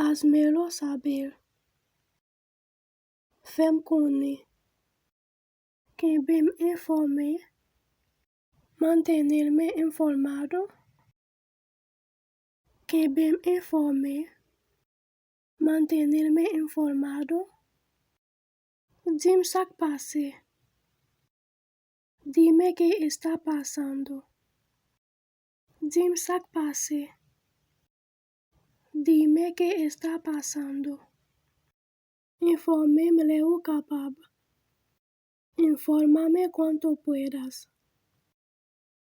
Hazmelo saber. Fem connaître. Kembem informe. Mantenerme informado. Kembem informe. Mantenerme informado. Dim sak pase. Dime qué está pasando. Dim sak pase. Dime qué está pasando. Infórmame lo capaz. Infórmame cuanto puedas.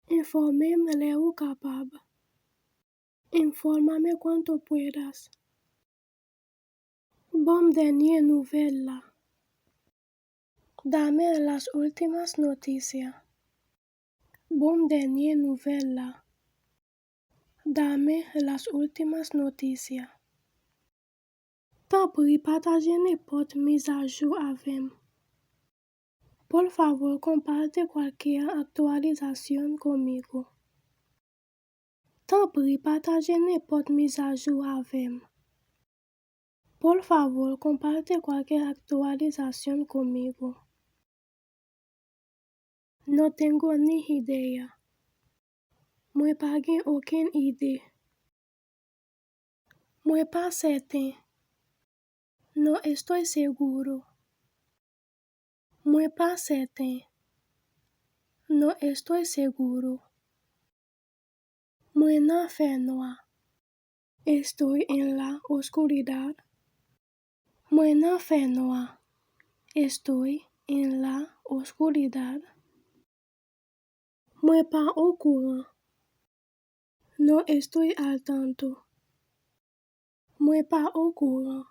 Infórmame lo capaz. Infórmame cuanto puedas. Bom dernier nouvelle. Dame las últimas noticias. Bom dernier nouvelle. Dame las últimas noticias. T'en prie, partager n'importe mise à jour avec. Por favor, comparte cualquier actualización conmigo. T'en prie, partager n'importe mise à jour avec. Por favor, comparte cualquier actualización conmigo. No tengo ni idea. Moi pas gen aucune idée. Moi pas certain. No estoy seguro. Moi pas certain. No estoy seguro. Moi n'en fais noir. Estoy en la oscuridad. Moi n'en fais noir. Estoy en la oscuridad. Moi pas au courant. No estoy al tanto. Moi pas au courant.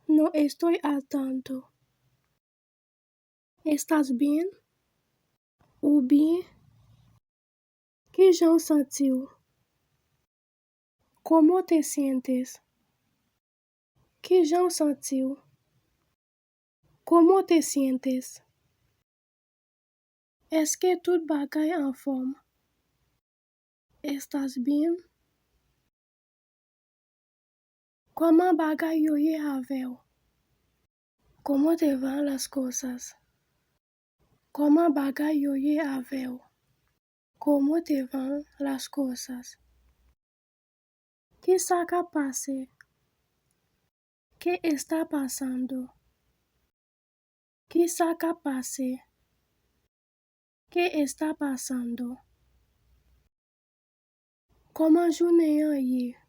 No estoy al tanto. ¿Estás bien? Ou bien? ¿Qué j'en sentiu? ¿Cómo te sientes? ¿Qué j'en sentiu? ¿Cómo te sientes? Est-ce que tout bagay en forme? ¿Estás bien? ¿Cómo bagay yo ye avec? ¿Cómo te van las cosas? ¿Cómo bagay yo ye avec? ¿Cómo te van las cosas? ¿Qué saca pase? ¿Qué está pasando? ¿Qué saca pase? ¿Qué está pasando? ¿Cómo journée ye?